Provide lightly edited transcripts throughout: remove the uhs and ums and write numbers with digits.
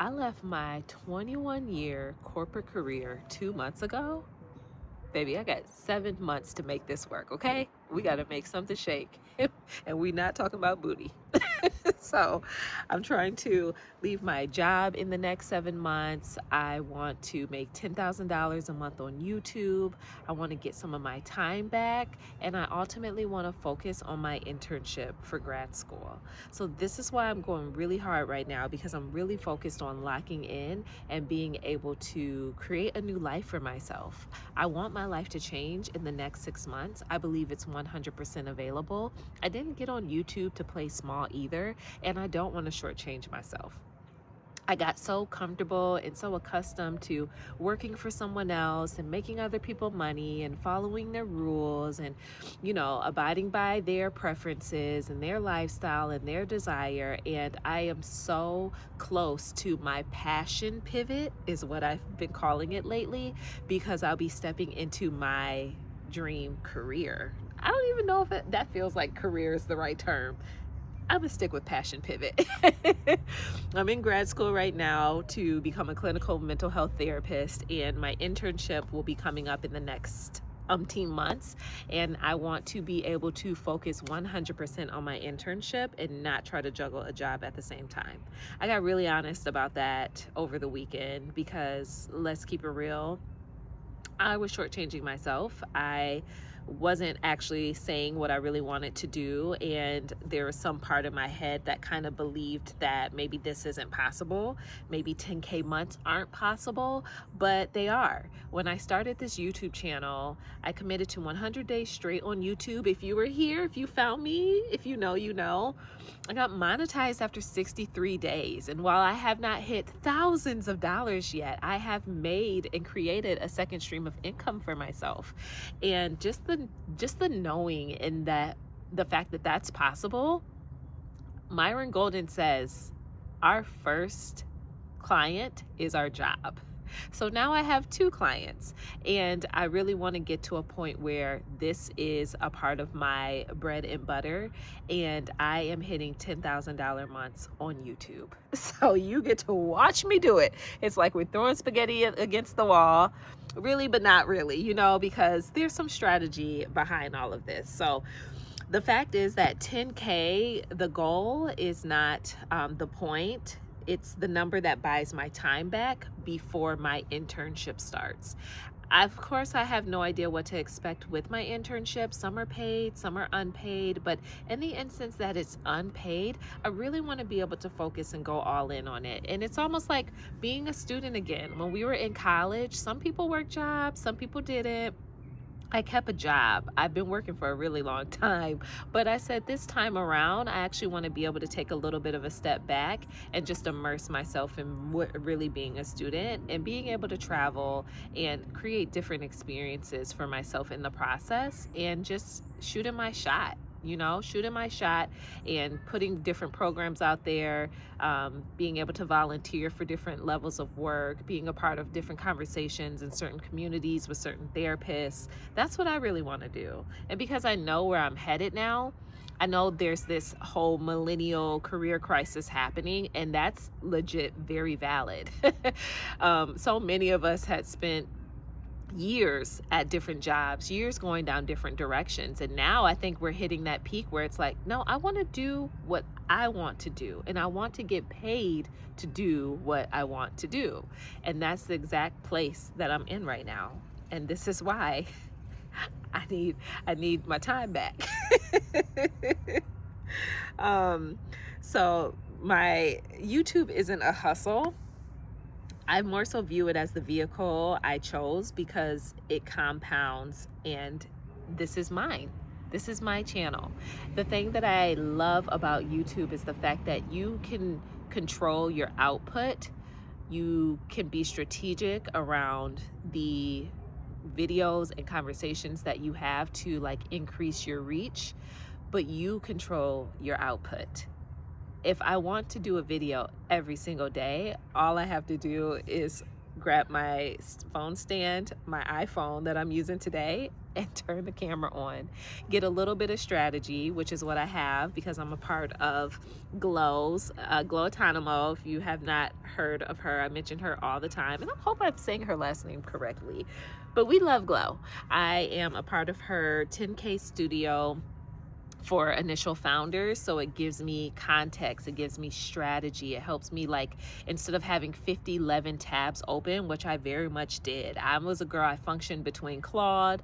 I left my 21-year corporate career 2 months ago. Baby, I got 7 months to make this work, okay? We got to make something shake. And we not talking about booty. So I'm trying to leave my job in the next 7 months. I want to make $10,000 a month on YouTube. I want to get some of my time back. And I ultimately want to focus on my internship for grad school. So this is why I'm going really hard right now, because I'm really focused on locking in and being able to create a new life for myself. I want my life to change in the next 6 months. I believe it's 100% available. I didn't get on YouTube to play small either, and I don't want to shortchange myself. I got so comfortable and so accustomed to working for someone else and making other people money and following their rules and, abiding by their preferences and their lifestyle and their desire. And I am so close to my passion pivot, is what I've been calling it lately, because I'll be stepping into my dream career. I don't even know if that feels like career is the right term. I'm gonna stick with passion pivot. I'm in grad school right now to become a clinical mental health therapist, and my internship will be coming up in the next umpteen months. And I want to be able to focus 100% on my internship and not try to juggle a job at the same time. I got really honest about that over the weekend because, let's keep it real, I was shortchanging myself. I wasn't actually saying what I really wanted to do, and there was some part of my head that kind of believed that maybe this isn't possible. Maybe 10K months aren't possible, but they are. When I started this YouTube channel, I committed to 100 days straight on YouTube. If you were here, if you found me, if you know, you know. I got monetized after 63 days, and while I have not hit thousands of dollars yet, I have made and created a second stream of income for myself. And just the knowing in that, the fact that that's possible. Myron Golden says our first client is our job. So now I have 2 clients, and I really want to get to a point where this is a part of my bread and butter, and I am hitting $10,000 months on YouTube. So you get to watch me do it. It's like we're throwing spaghetti against the wall, really, but not really, because there's some strategy behind all of this. So the fact is that 10K, the goal, is not the point. It's the number that buys my time back before my internship starts. Of course, I have no idea what to expect with my internship. Some are paid, some are unpaid, but in the instance that it's unpaid, I really want to be able to focus and go all in on it. And it's almost like being a student again. When we were in college, some people worked jobs, some people didn't. I kept a job. I've been working for a really long time, but I said this time around, I actually want to be able to take a little bit of a step back and just immerse myself in really being a student and being able to travel and create different experiences for myself in the process, and just shooting my shot. Shooting my shot and putting different programs out there, being able to volunteer for different levels of work, being a part of different conversations in certain communities with certain therapists. That's what I really want to do. And because I know where I'm headed now, I know there's this whole millennial career crisis happening, and that's legit very valid. So many of us had spent years at different jobs, years going down different directions. And now I think we're hitting that peak where it's like, no, I want to do what I want to do, and I want to get paid to do what I want to do. And that's the exact place that I'm in right now. And this is why I need my time back. So my YouTube isn't a hustle. I more so view it as the vehicle I chose because it compounds, and this is mine. This is my channel. The thing that I love about YouTube is the fact that you can control your output. You can be strategic around the videos and conversations that you have to increase your reach, but you control your output. If I want to do a video every single day, all I have to do is grab my phone stand, my iPhone that I'm using today, and turn the camera on, get a little bit of strategy, which is what I have because I'm a part of Glow's, Glow Autonomo. If you have not heard of her, I mention her all the time, and I hope I'm saying her last name correctly, but we love Glow. I am a part of her 10K studio for initial founders, so it gives me context, it gives me strategy, it helps me, like, instead of having 11 tabs open, which I very much did. I was a girl, I functioned between Claude,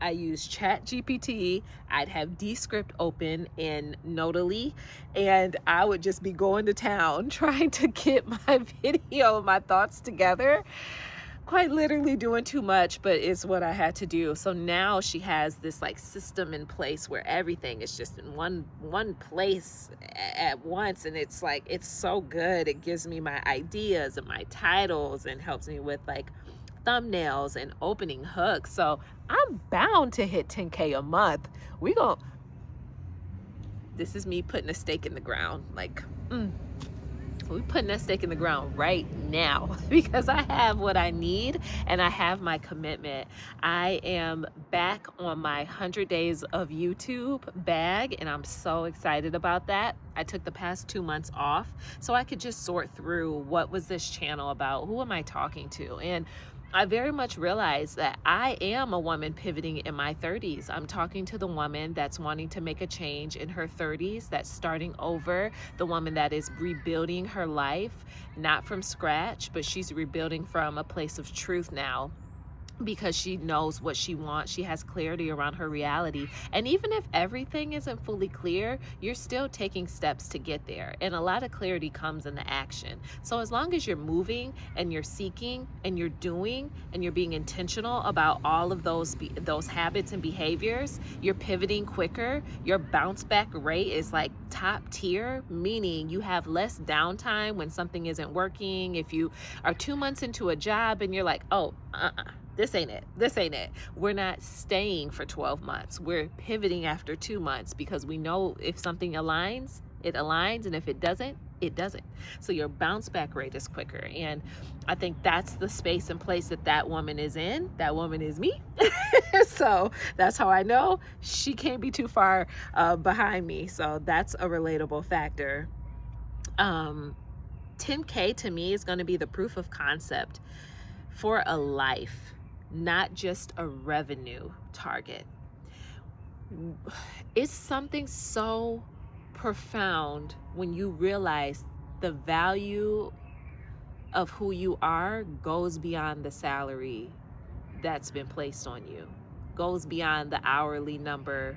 I used Chat GPT, I'd have Descript open in Notally, and I would just be going to town trying to get my video, my thoughts together, quite literally doing too much, but it's what I had to do. So now she has this like system in place where everything is just in one place at once, and it's like, it's so good. It gives me my ideas and my titles and helps me with like thumbnails and opening hooks. So I'm bound to hit 10K a month. This is me putting a stake in the ground, like we're putting that stake in the ground right now because I have what I need and I have my commitment. I am back on my 100 days of YouTube bag, and I'm so excited about that. I took the past 2 months off so I could just sort through what was this channel about, who am I talking to, and I very much realized that I am a woman pivoting in my 30s. I'm talking to the woman that's wanting to make a change in her 30s, that's starting over, the woman that is rebuilding her life, not from scratch, but she's rebuilding from a place of truth now, because she knows what she wants. She has clarity around her reality. And even if everything isn't fully clear, you're still taking steps to get there. And a lot of clarity comes in the action. So as long as you're moving and you're seeking and you're doing and you're being intentional about all of those habits and behaviors, you're pivoting quicker. Your bounce back rate is like top tier, meaning you have less downtime when something isn't working. If you are 2 months into a job and you're like, oh, this ain't it. We're not staying for 12 months. We're pivoting after 2 months because we know if something aligns, it aligns, and if it doesn't, it doesn't. So your bounce back rate is quicker. And I think that's the space and place that woman is in. That woman is me. So that's how I know she can't be too far behind me. So that's a relatable factor. 10K to me is going to be the proof of concept for a life, not just a revenue target. It's something so profound when you realize the value of who you are goes beyond the salary that's been placed on you, goes beyond the hourly number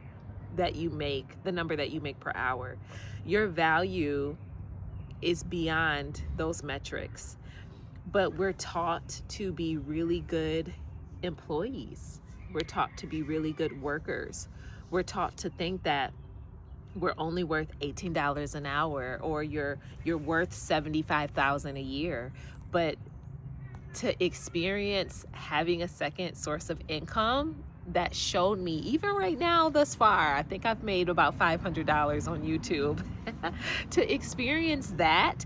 that you make, the number that you make per hour. Your value is beyond those metrics. But we're taught to be really good employees. We're taught to be really good workers. We're taught to think that we're only worth $18 an hour, or you're worth $75,000 a year. But to experience having a second source of income that showed me, even right now thus far, I think I've made about $500 on YouTube. To experience that,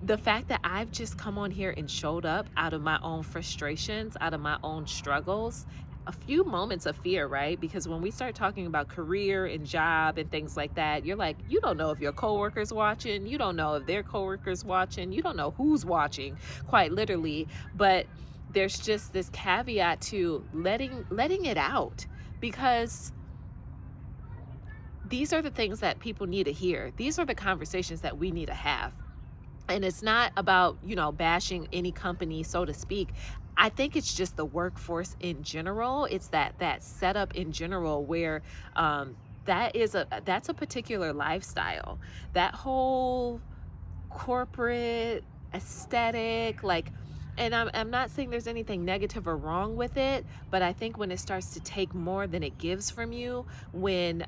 the fact that I've just come on here and showed up out of my own frustrations, out of my own struggles, a few moments of fear, right? Because when we start talking about career and job and things like that, you're like, you don't know if your coworker's watching, you don't know if their coworker's watching, you don't know who's watching, quite literally. But there's just this caveat to letting it out, because these are the things that people need to hear. These are the conversations that we need to have. And it's not about, bashing any company, so to speak. I think it's just the workforce in general. It's that setup in general where that's a particular lifestyle. That whole corporate aesthetic, like, and I'm not saying there's anything negative or wrong with it, but I think when it starts to take more than it gives from you, when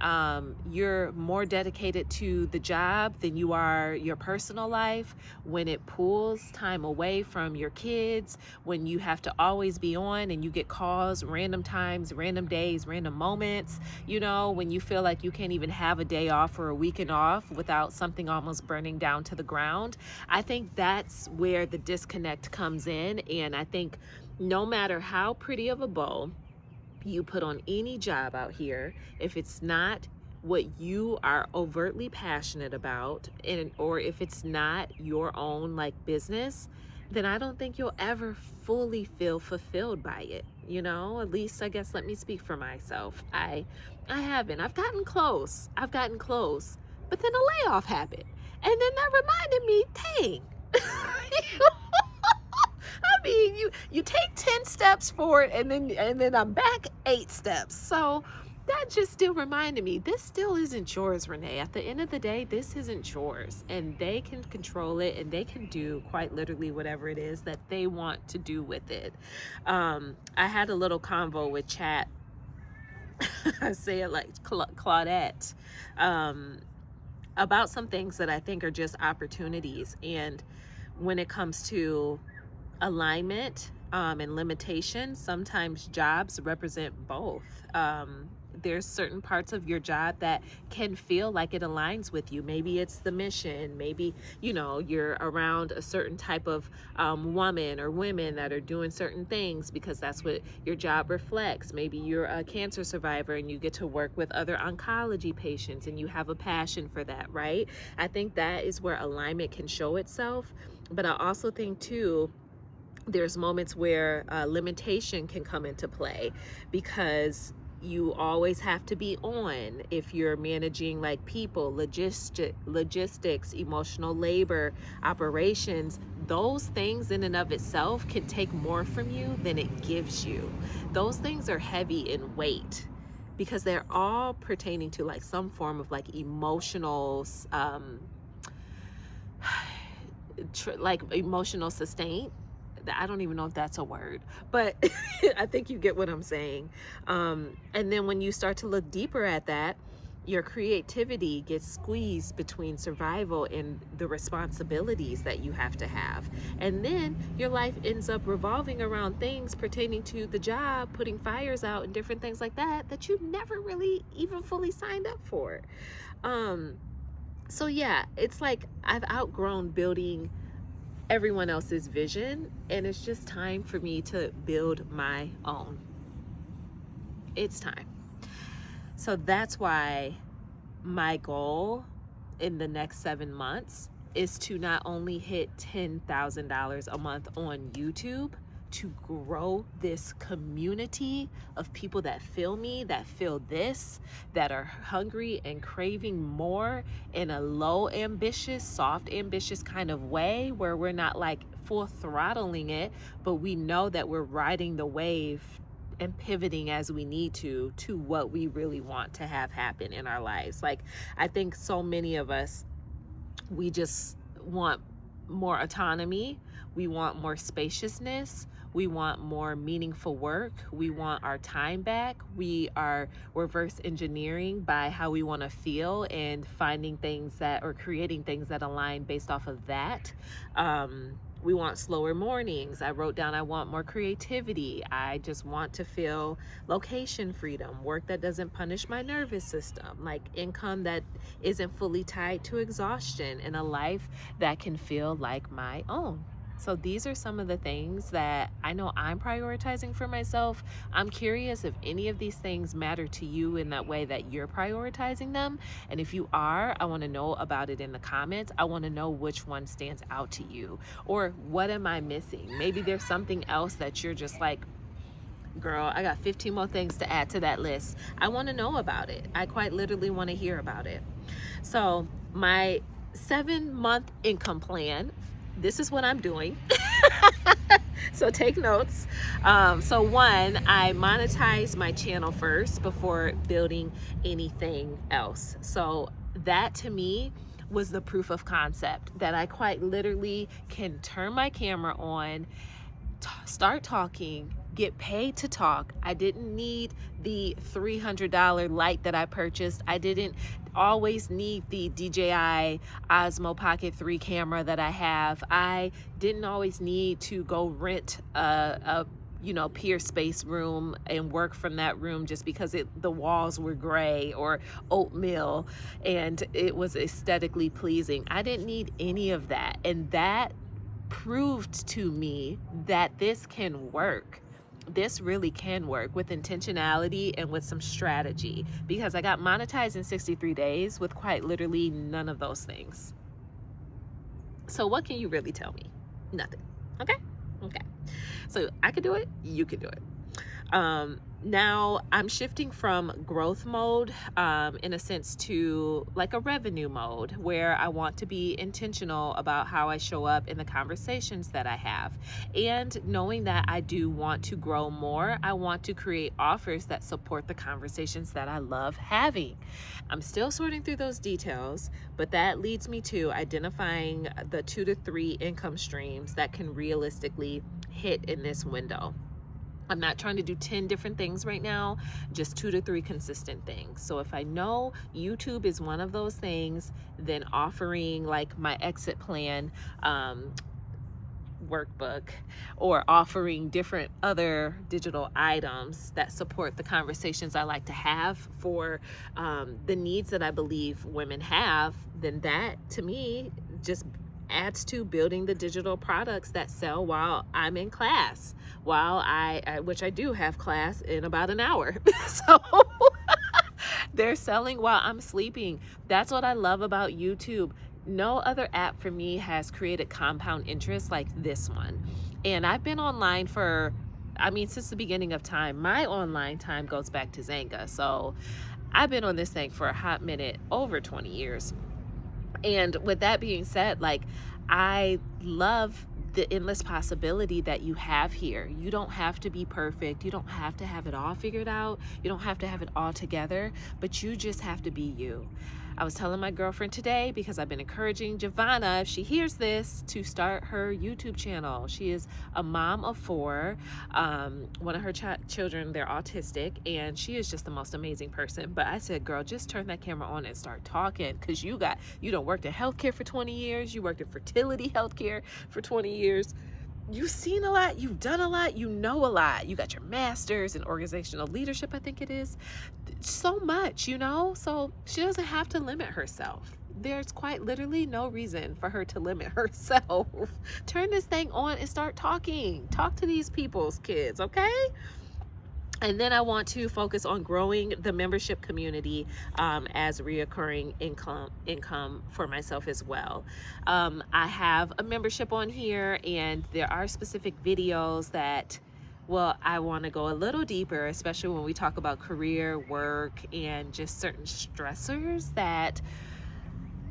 you're more dedicated to the job than you are your personal life, when it pulls time away from your kids, when you have to always be on and you get calls random times, random days, random moments, when you feel like you can't even have a day off or a weekend off without something almost burning down to the ground. I think that's where the disconnect comes in. And I think no matter how pretty of a bow you put on any job out here, if it's not what you are overtly passionate about, and or if it's not your own like business, then I don't think you'll ever fully feel fulfilled by it. You know, at least I guess let me speak for myself. I haven't. I've gotten close. But then a layoff happened. And then that reminded me, dang. I mean, you take 10 steps forward and then I'm back 8 steps. So that just still reminded me, this still isn't yours, Renee. At the end of the day, this isn't yours, and they can control it, and they can do quite literally whatever it is that they want to do with it. I had a little convo with Chat. I say it like Claudette, about some things that I think are just opportunities. And when it comes to alignment and limitation, sometimes jobs represent both. There's certain parts of your job that can feel like it aligns with you. Maybe it's the mission. Maybe, you know, you're around a certain type of woman or women that are doing certain things because that's what your job reflects. Maybe you're a cancer survivor and you get to work with other oncology patients and you have a passion for that, right? I think that is where alignment can show itself. But I also think too, there's moments where limitation can come into play, because you always have to be on if you're managing like people, logistics, emotional labor, operations. Those things in and of itself can take more from you than it gives you. Those things are heavy in weight because they're all pertaining to like some form of like emotional like emotional sustain. I don't even know if that's a word, but I think you get what I'm saying. And then when you start to look deeper at that, your creativity gets squeezed between survival and the responsibilities that you have to have. And then your life ends up revolving around things pertaining to the job, putting fires out and different things like that, that you never really even fully signed up for. So yeah, it's like I've outgrown building everyone else's vision, and it's just time for me to build my own. It's time. So that's why my goal in the next 7 months is to not only hit $10,000 a month on YouTube, to grow this community of people that feel me, that feel this, that are hungry and craving more in a low ambitious, soft ambitious kind of way, where we're not like full throttling it, but we know that we're riding the wave and pivoting as we need to what we really want to have happen in our lives. Like, I think so many of us, we just want more autonomy. We want more spaciousness. We want more meaningful work. We want our time back. We are reverse engineering by how we want to feel and finding things that, or creating things that align based off of that. We want slower mornings. I wrote down I want more creativity. I just want to feel location freedom, work that doesn't punish my nervous system, like income that isn't fully tied to exhaustion, and a life that can feel like my own. So these are some of the things that I know I'm prioritizing for myself. I'm curious if any of these things matter to you in that way that you're prioritizing them. And if you are, I want to know about it in the comments. I want to know which one stands out to you, or what am I missing? Maybe there's something else that you're just like, girl, I got 15 more things to add to that list. I want to know about it. I quite literally want to hear about it. So my 7-month income plan, this is what I'm doing. So take notes. So one, I monetize my channel first before building anything else. So that to me was the proof of concept that I quite literally can turn my camera on, start talking, get paid to talk. I didn't need the $300 light that I purchased. I didn't always need the DJI Osmo Pocket 3 camera that I have. I didn't always need to go rent a peer space room and work from that room just because the walls were gray or oatmeal and it was aesthetically pleasing. I didn't need any of that, and that proved to me that this can work. this really can work with intentionality and with some strategy, because I got monetized in 63 days with quite literally none of those things. So what can you really tell me? Nothing. Okay? Okay. So I could do it, you could do it. Now I'm shifting from growth mode, in a sense, to like a revenue mode, where I want to be intentional about how I show up in the conversations that I have. And knowing that I do want to grow more, I want to create offers that support the conversations that I love having. I'm still sorting through those details, but that leads me to identifying the 2 to 3 income streams that can realistically hit in this window. I'm not trying to do 10 different things right now, just 2 to 3 consistent things. So if I know YouTube is one of those things, then offering like my exit plan workbook, or offering different other digital items that support the conversations I like to have for the needs that I believe women have, then that to me just adds to building the digital products that sell while I'm in class, while which I do have class in about an hour. So they're selling while I'm sleeping. That's what I love about YouTube. No other app for me has created compound interest like this one. And I've been online for, since the beginning of time. My online time goes back to Zanga. So I've been on this thing for a hot minute, over 20 years. And with that being said, like, I love the endless possibility that you have here. You don't have to be perfect. You don't have to have it all figured out. You don't have to have it all together, but you just have to be you. I was telling my girlfriend today, because I've been encouraging Giovanna, if she hears this, to start her YouTube channel. She is a mom of 4. One of her children, they're autistic, and she is just the most amazing person. But I said, girl, just turn that camera on and start talking, because you don't worked in healthcare for 20 years. You worked in fertility healthcare for 20 years. You've seen a lot, you've done a lot, you know a lot. You got your master's in organizational leadership, I think it is. So much, so she doesn't have to limit herself. There's quite literally no reason for her to limit herself. Turn this thing on and start talking. Talk to these people's kids, okay? And then I want to focus on growing the membership community as reoccurring income for myself as well. I have a membership on here, and there are specific videos that, I want to go a little deeper, especially when we talk about career, work, and just certain stressors that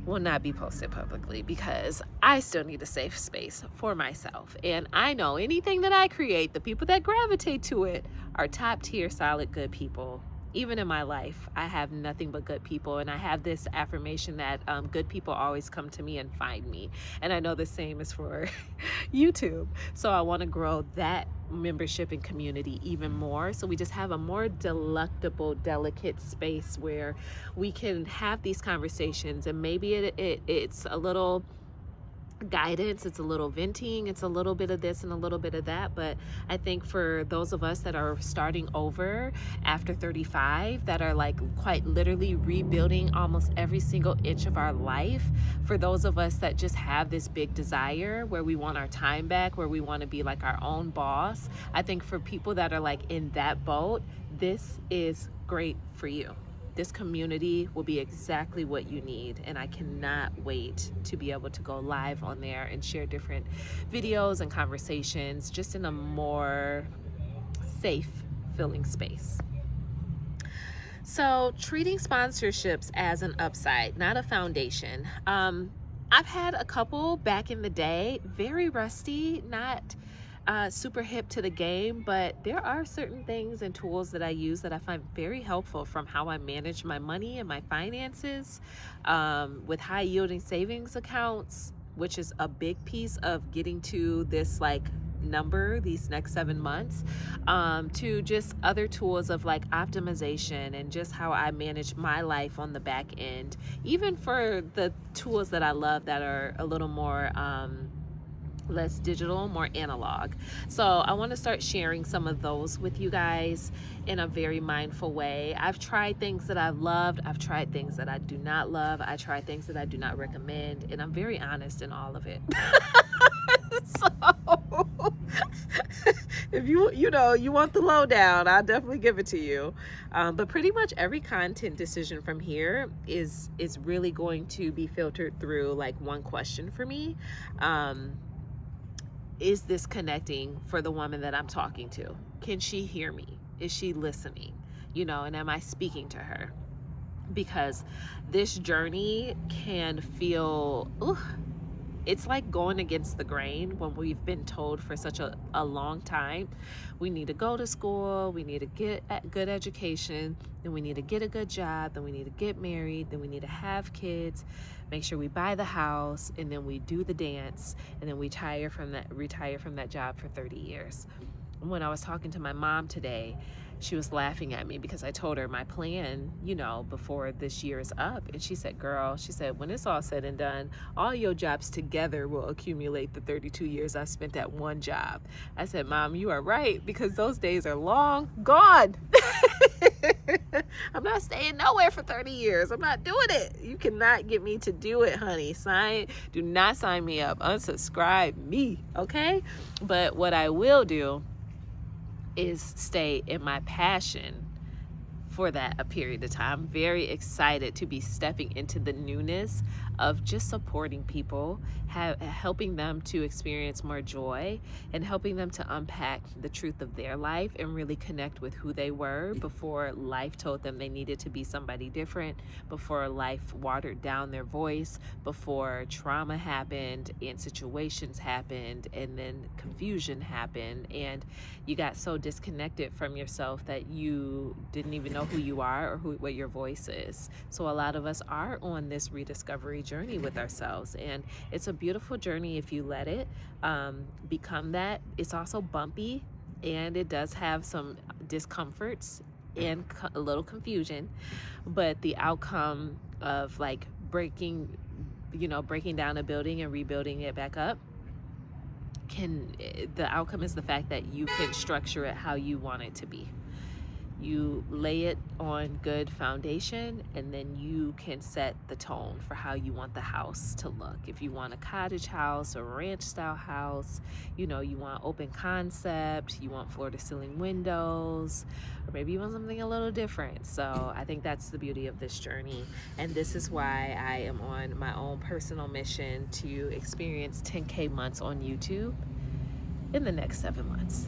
will not be posted publicly, because I still need a safe space for myself. And I know anything that I create, the people that gravitate to it are top tier, solid, good people. Even in my life, I have nothing but good people, and I have this affirmation that good people always come to me and find me. And I know the same is for YouTube. So I want to grow that membership and community even more, so we just have a more delectable, delicate space where we can have these conversations. And maybe it's a little guidance, it's a little venting, it's a little bit of this and a little bit of that. But I think for those of us that are starting over after 35, that are like quite literally rebuilding almost every single inch of our life, for those of us that just have this big desire where we want our time back, where we want to be like our own boss, I think for people that are like in that boat, this is great for you. This community will be exactly what you need, and I cannot wait to be able to go live on there and share different videos and conversations just in a more safe feeling space. So treating sponsorships as an upside, not a foundation. I've had a couple back in the day, very rusty, not super hip to the game, but there are certain things and tools that I use that I find very helpful, from how I manage my money and my finances, with high yielding savings accounts, which is a big piece of getting to this like number these next 7 months, to just other tools of like optimization and just how I manage my life on the back end, even for the tools that I love that are a little more less digital, more analog. So I want to start sharing some of those with you guys in a very mindful way. I've tried things that I've loved. I've tried things that I do not love. I tried things that I do not recommend, and I'm very honest in all of it. So if you you know, you want the lowdown, I'll definitely give it to you. But pretty much every content decision from here is really going to be filtered through like one question for me. Is this connecting for the woman that I'm talking to? Can she hear me? Is she listening? You know, and am I speaking to her? Because this journey can feel, it's like going against the grain when we've been told for such a long time, we need to go to school, we need to get a good education, then we need to get a good job, then we need to get married, then we need to have kids, make sure we buy the house, and then we do the dance, and then we retire from that job for 30 years. When I was talking to my mom today, she was laughing at me because I told her my plan, you know, before this year is up. And she said, girl, she said, when it's all said and done, all your jobs together will accumulate the 32 years I spent at one job. I said, Mom, you are right, because those days are long gone. I'm not staying nowhere for 30 years. I'm not doing it. You cannot get me to do it, honey. Do not sign me up. Unsubscribe me, okay? But what I will do is stay in my passion for that a period of time. I'm very excited to be stepping into the newness of just supporting people, helping them to experience more joy, and helping them to unpack the truth of their life and really connect with who they were before life told them they needed to be somebody different, before life watered down their voice, before trauma happened and situations happened and then confusion happened and you got so disconnected from yourself that you didn't even know who you are or what your voice is. So a lot of us are on this rediscovery journey with ourselves, and it's a beautiful journey if you let it become that. It's also bumpy, and it does have some discomforts and a little confusion, but the outcome of like breaking down a building and rebuilding it back up, the outcome is the fact that you can structure it how you want it to be. You lay it on good foundation, and then you can set the tone for how you want the house to look. If you want a cottage house or ranch style house, you know, you want open concept, you want floor to ceiling windows, or maybe you want something a little different. So I think that's the beauty of this journey. And this is why I am on my own personal mission to experience 10K months on YouTube in the next 7 months.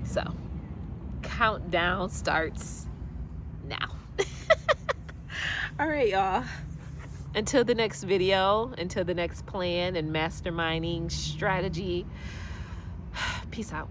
So countdown starts now. All right, y'all. Until the next video, until the next plan and masterminding strategy, peace out.